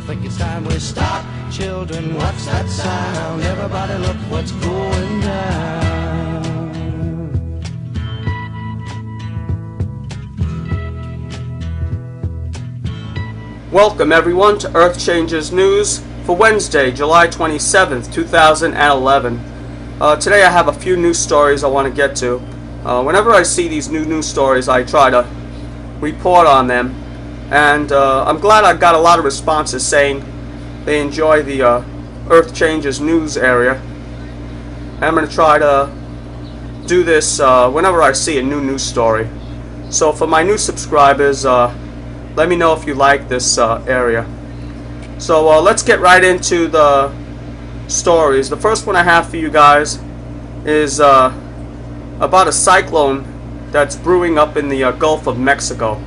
think it's time we stop. Children, what's that sound? Everybody look what's going down. Welcome everyone to Earth Changes News for Wednesday, July 27th, 2011. Today I have a few news stories I want to get to. Whenever I see these new news stories, I try to report on them. And I'm glad I got a lot of responses saying they enjoy the Earth Changes News area. And I'm going to try to do this whenever I see a new news story. So for my new subscribers, let me know if you like this area. So let's get right into the stories. The first one I have for you guys is about a cyclone that's brewing up in the Gulf of Mexico.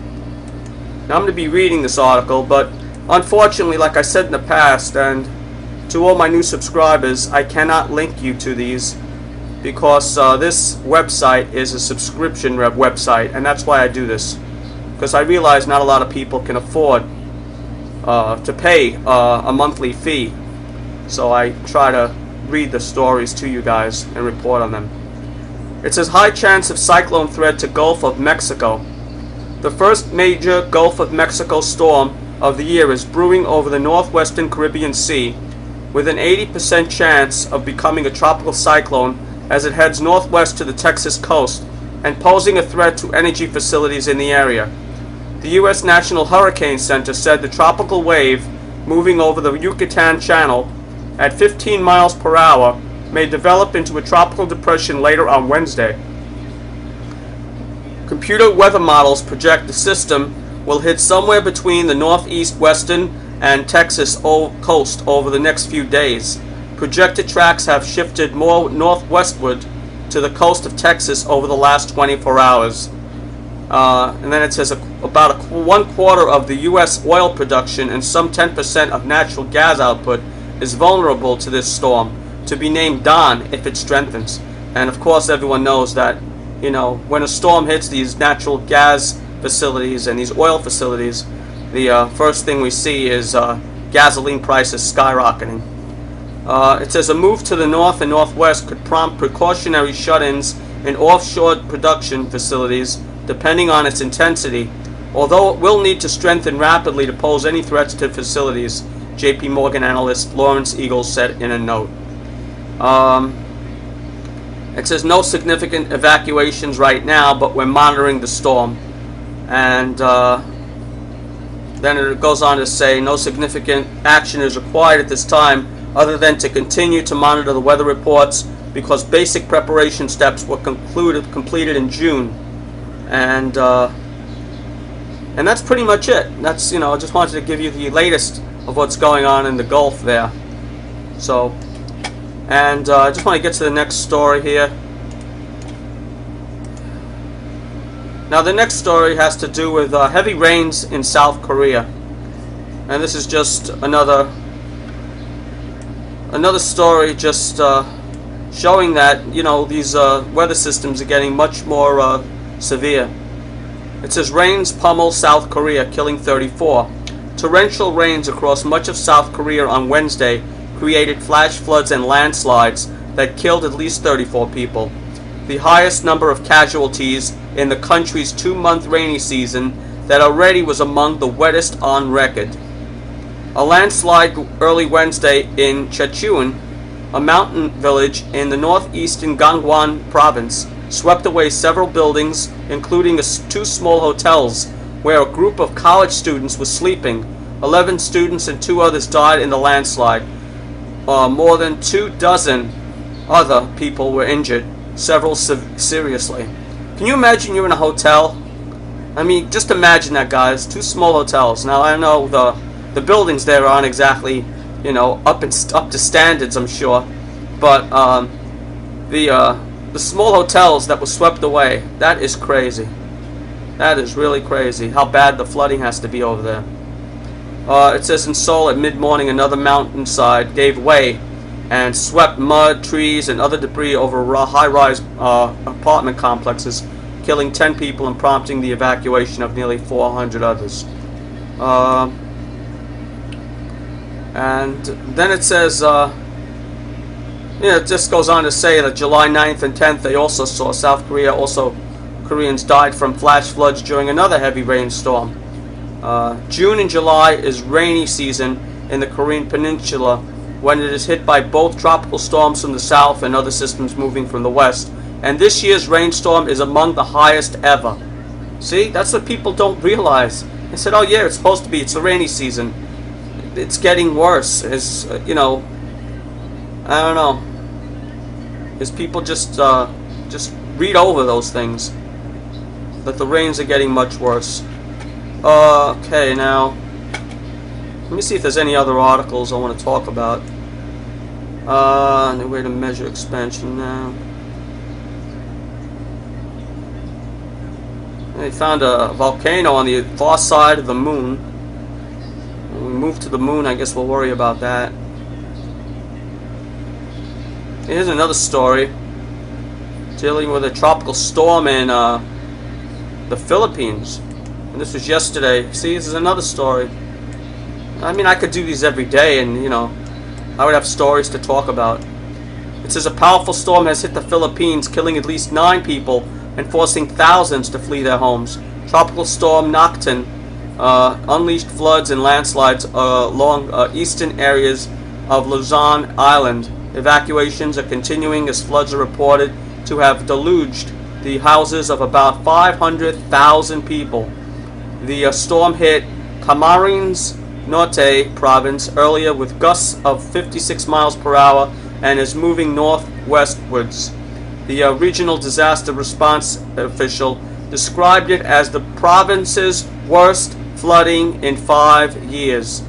Now I'm going to be reading this article, but unfortunately, like I said in the past, and to all my new subscribers, I cannot link you to these because this website is a subscription website, and that's why I do this. Because I realize not a lot of people can afford to pay a monthly fee. So I try to read the stories to you guys and report on them. It says, high chance of cyclone threat to Gulf of Mexico. The first major Gulf of Mexico storm of the year is brewing over the northwestern Caribbean Sea, with an 80% chance of becoming a tropical cyclone as it heads northwest to the Texas coast and posing a threat to energy facilities in the area. The U.S. National Hurricane Center said the tropical wave moving over the Yucatan Channel at 15 miles per hour may develop into a tropical depression later on Wednesday. Computer weather models project the system will hit somewhere between the northeast western and Texas coast over the next few days. Projected tracks have shifted more northwestward to the coast of Texas over the last 24 hours. And then it says about 1/4 of the U.S. oil production and some 10% of natural gas output is vulnerable to this storm, to be named Don if it strengthens. And of course everyone knows that, you know, when a storm hits these natural gas facilities and these oil facilities, the first thing we see is gasoline prices skyrocketing. It says a move to the north and northwest could prompt precautionary shut-ins in offshore production facilities depending on its intensity, although it will need to strengthen rapidly to pose any threats to facilities, JP Morgan analyst Lawrence Eagles said in a note. It says no significant evacuations right now, but we're monitoring the storm. And then it goes on to say no significant action is required at this time other than to continue to monitor the weather reports because basic preparation steps were completed in June. And that's pretty much it. That's, you know, I just wanted to give you the latest of what's going on in the Gulf there. So, and I just want to get to the next story here. Now the next story has to do with heavy rains in South Korea. And this is just another story just showing that, you know, these weather systems are getting much more severe. It says rains pummel South Korea, killing 34. Torrential rains across much of South Korea on Wednesday created flash floods and landslides that killed at least 34 people, the highest number of casualties in the country's 2-month rainy season that already was among the wettest on record. A landslide early Wednesday in Chechuan, a mountain village in the northeastern Gangwon province, swept away several buildings, including 2 small hotels, where a group of college students was sleeping. 11 students and 2 others died in the landslide. More than 24 other people were injured, several seriously. Can you imagine you're in a hotel? I mean, just imagine that, guys. 2 small hotels. Now, I know the buildings there aren't exactly, you know, up to standards, I'm sure, but the small hotels that were swept away, that is crazy. That is really crazy how bad the flooding has to be over there. It says in Seoul at mid-morning another mountainside gave way and swept mud, trees, and other debris over high-rise apartment complexes, killing 10 people and prompting the evacuation of nearly 400 others. And then it says, it just goes on to say that July 9th and 10th they also saw South Korea, also Koreans died from flash floods during another heavy rainstorm. June and July is rainy season in the Korean Peninsula when it is hit by both tropical storms from the south and other systems moving from the west. And this year's rainstorm is among the highest ever. See, that's what people don't realize. They said, oh yeah, it's supposed to be, it's the rainy season. It's getting worse. It's, I don't know. Is people just read over those things. That the rains are getting much worse. Okay, now let me see if there's any other articles I want to talk about. New way to measure expansion now. They found a volcano on the far side of the moon. When we move to the moon, I guess we'll worry about that. Here's another story dealing with a tropical storm in the Philippines. And this was yesterday. See, this is another story. I mean, I could do these every day and, I would have stories to talk about. It says a powerful storm has hit the Philippines, killing at least 9 people and forcing thousands to flee their homes. Tropical storm Nocton unleashed floods and landslides along eastern areas of Luzon Island. Evacuations are continuing as floods are reported to have deluged the houses of about 500,000 people. The storm hit Camarines Norte province earlier with gusts of 56 miles per hour and is moving northwestwards. The regional disaster response official described it as the province's worst flooding in 5 years.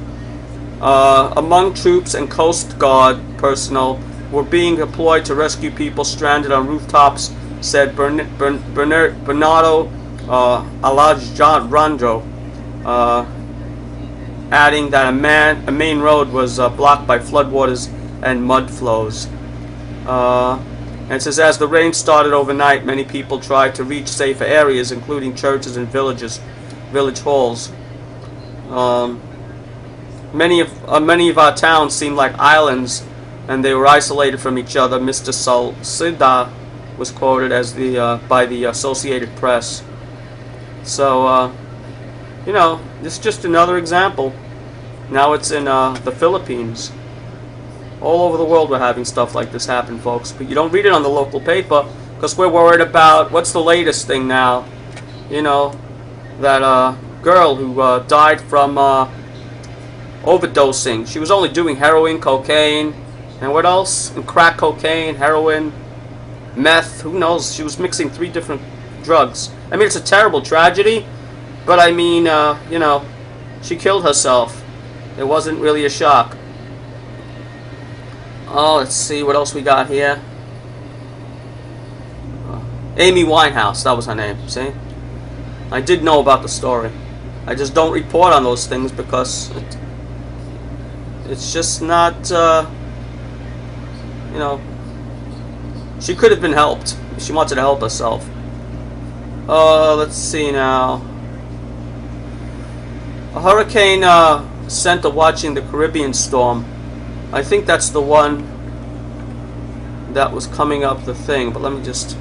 Among troops and Coast Guard personnel were being deployed to rescue people stranded on rooftops, said Bernardo Alejandro, adding that a main road was blocked by floodwaters and mud flows. And it says, as the rain started overnight, many people tried to reach safer areas, including churches and village halls. Many of our towns seemed like islands, and they were isolated from each other. Mr. Salcida was quoted as by the Associated Press. So, this is just another example. Now it's in the Philippines. All over the world we're having stuff like this happen, folks. But you don't read it on the local paper because we're worried about what's the latest thing now. That girl who died from overdosing. She was only doing heroin, cocaine, and what else? And crack cocaine, heroin, meth. Who knows? She was mixing 3 different drugs. I mean, it's a terrible tragedy, but I mean, she killed herself. It wasn't really a shock. Oh, let's see what else we got here. Amy Winehouse, that was her name, see? I did know about the story. I just don't report on those things because it's just not, she could have been helped. She wanted to help herself. Let's see now. A hurricane center watching the Caribbean storm. I think that's the one that was coming up the thing, but let me just...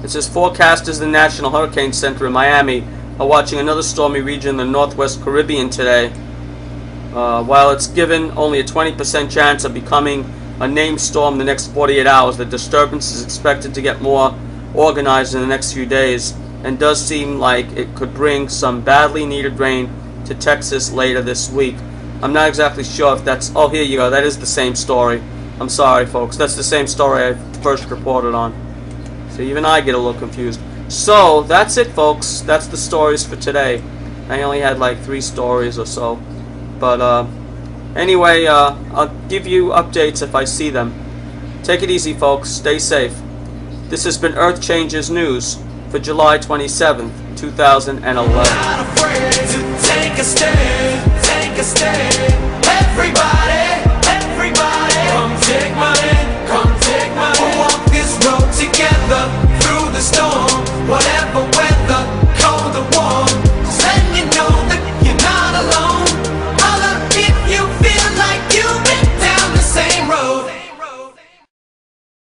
It says forecasters the National Hurricane Center in Miami are watching another stormy region in the Northwest Caribbean today. While it's given only a 20% chance of becoming a named storm in the next 48 hours, the disturbance is expected to get more organized in the next few days and does seem like it could bring some badly needed rain to Texas later this week. I'm not exactly sure if that's... Oh, here you go. That is the same story. I'm sorry, folks. That's the same story I first reported on. So even I get a little confused. So, that's it, folks. That's the stories for today. I only had like 3 stories or so. But, anyway, I'll give you updates if I see them. Take it easy, folks. Stay safe. This has been Earth Changes News for July 27th, 2011. Not afraid to take a stand, take a stand. Everybody, come take my hand, come take my hand. We'll walk this road together through the storm, whatever